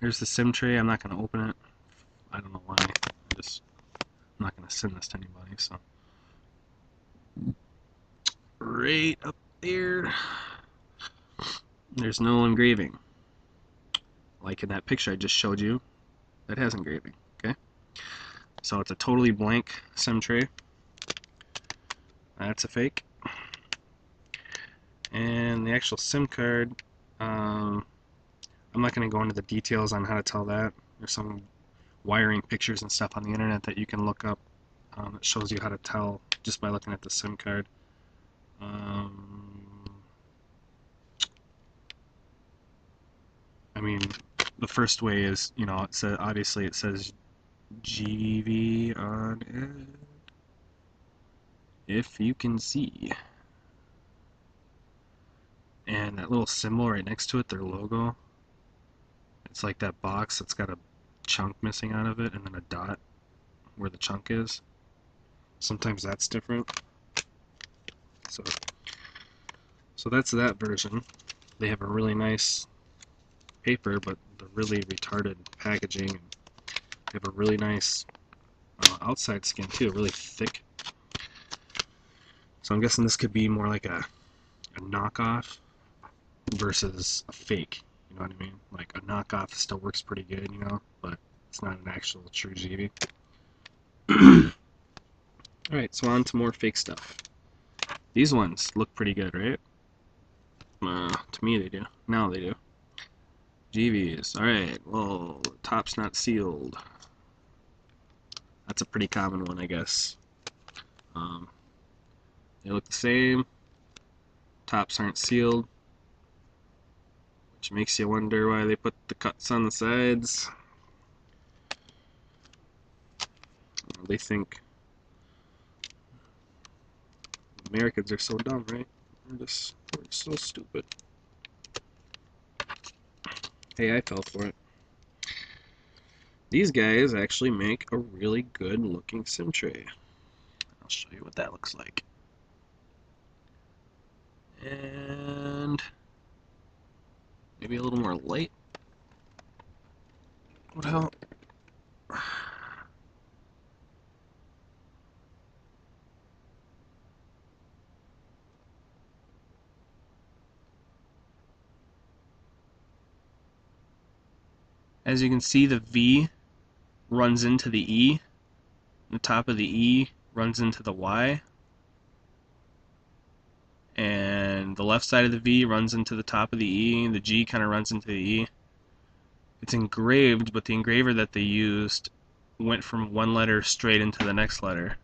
Here's the SIM tray. I'm not going to open it. I don't know why. I'm not going to send this to anybody. So right up there, there's no engraving. Like in that picture I just showed you, that has engraving. Okay, so it's a totally blank SIM tray. That's a fake. And the actual SIM card, I'm not going to go into the details on how to tell that. There's some wiring pictures and stuff on the internet that you can look up that shows you how to tell just by looking at the SIM card. I mean, the first way is, it says, obviously it says Gevey on it, if you can see. And that little symbol right next to it, their logo, it's like that box that's got a chunk missing out of it and then a dot where the chunk is. Sometimes that's different. So, so that's that version. They have a really nice paper, but the really retarded packaging. They have a really nice outside skin too, really thick. So I'm guessing this could be more like a knockoff versus a fake. You know what I mean? Like a knockoff still works pretty good, but it's not an actual true Gevey. Alright, so on to more fake stuff. These ones look pretty good, right? To me they do. Now they do. Geveys. Alright, well, the top's not sealed. That's a pretty common one, I guess. They look the same. Tops aren't sealed, which makes you wonder why they put the cuts on the sides. They think Americans are so dumb, right? We're so stupid. Hey, I fell for it. These guys actually make a really good looking SIM tray. I'll show you what that looks like. And maybe a little more light. What the hell? As you can see, the V runs into the E. The top of the E runs into the Y. And the left side of the V runs into the top of the E. The G kind of runs into the E. It's engraved, but the engraver that they used went from one letter straight into the next letter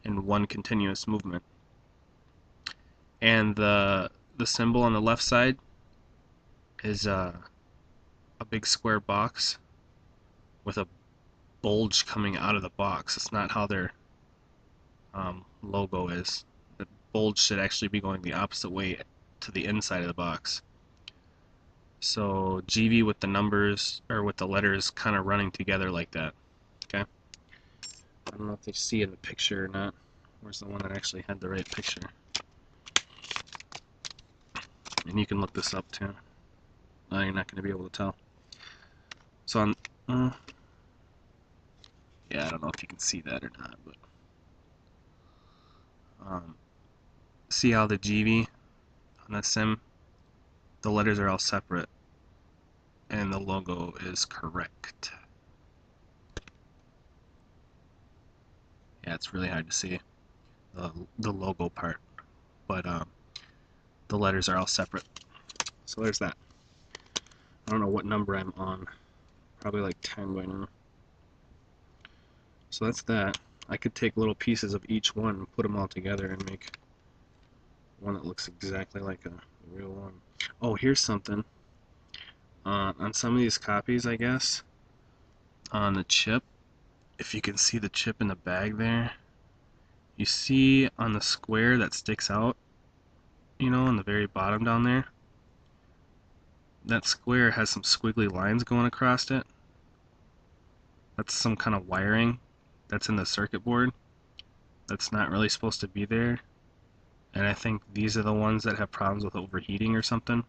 in one continuous movement. And the symbol on the left side is a big square box with a bulge coming out of the box. It's not how their logo is. The bulge should actually be going the opposite way to the inside of the box. So Gevey with the numbers, or with the letters kind of running together like that. Okay? I don't know if they see in the picture or not. Where's the one that actually had the right picture? And you can look this up too. You're not going to be able to tell. So on, yeah, I don't know if you can see that or not, but see how the Gevey on the sim, the letters are all separate, and the logo is correct. Yeah, it's really hard to see the logo part, but the letters are all separate. So there's that. I don't know what number I'm on. Probably like 10 by now. So that's that. I could take little pieces of each one and put them all together and make one that looks exactly like a real one. Oh, here's something. On some of these copies, I guess, on the chip, if you can see the chip in the bag there, you see on the square that sticks out, on the very bottom down there, that square has some squiggly lines going across it. That's some kind of wiring that's in the circuit board that's not really supposed to be there. And I think these are the ones that have problems with overheating or something.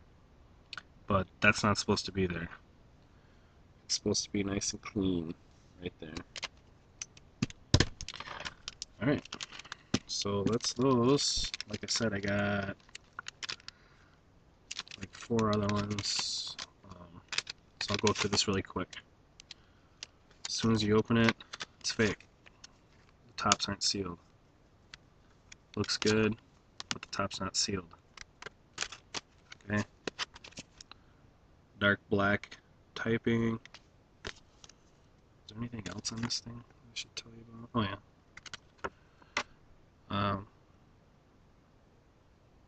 But that's not supposed to be there. It's supposed to be nice and clean right there. Alright, so that's those. Like I said, I got like 4 other ones. So I'll go through this really quick. As soon as you open it, it's fake. The tops aren't sealed. Looks good, but the top's not sealed. Okay. Dark black typing. Is there anything else on this thing I should tell you about? Oh yeah.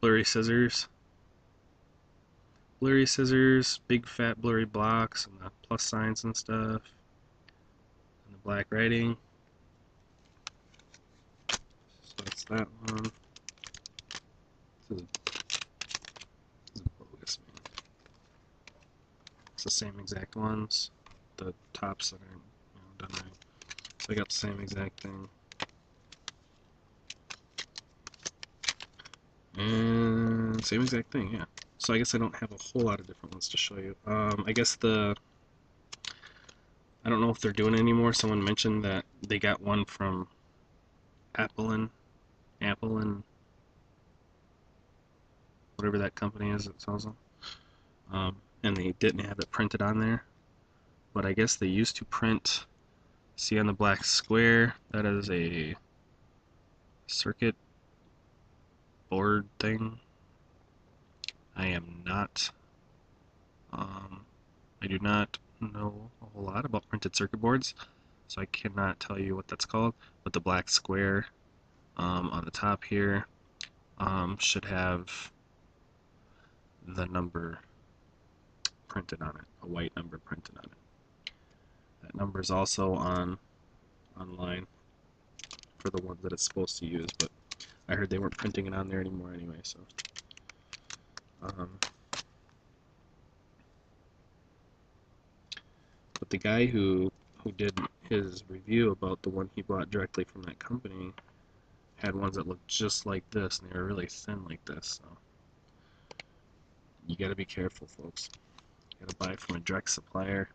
Blurry scissors. Blurry scissors, big fat blurry blocks, and the plus signs and stuff. And the black writing. So that's that one. This is bogus, man. It's the same exact ones. The tops that aren't done right. So I got the same exact thing. And same exact thing, yeah. So I guess I don't have a whole lot of different ones to show you. I guess I don't know if they're doing it anymore. Someone mentioned that they got one from Apple and whatever that company is that sells them. And they didn't have it printed on there. But I guess they used to print, see on the black square, that is a circuit board thing. I am not, I do not know a whole lot about printed circuit boards, so I cannot tell you what that's called, but the black square on the top here should have the number printed on it, a white number printed on it. That number is also online for the ones that it's supposed to use, but I heard they weren't printing it on there anymore anyway, so but the guy who did his review about the one he bought directly from that company had ones that looked just like this, and they were really thin like this, so you gotta be careful, folks. You gotta buy from a direct supplier,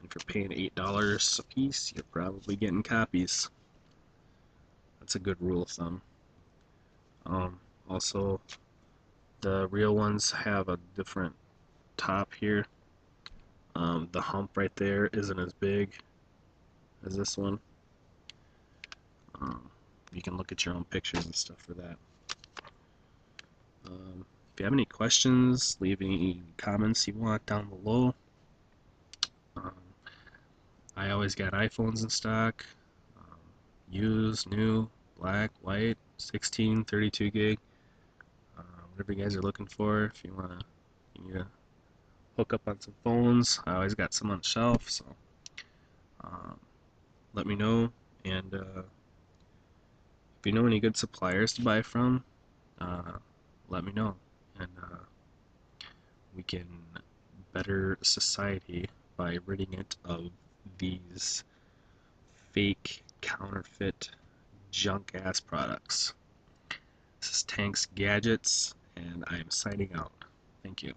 and for paying $8 a piece, you're probably getting copies. That's a good rule of thumb. Also, the real ones have a different top here. The hump right there isn't as big as this one. You can look at your own pictures and stuff for that. If you have any questions, leave any comments you want down below. I always got iPhones in stock, used, new, black, white, 16, 32 gig, whatever you guys are looking for. If you need to hook up on some phones, I always got some on the shelf, so let me know. And if you know any good suppliers to buy from, let me know, and we can better society by ridding it of these fake, counterfeit, junk ass products. This is Tanks Gadgets, and I am signing out. Thank you.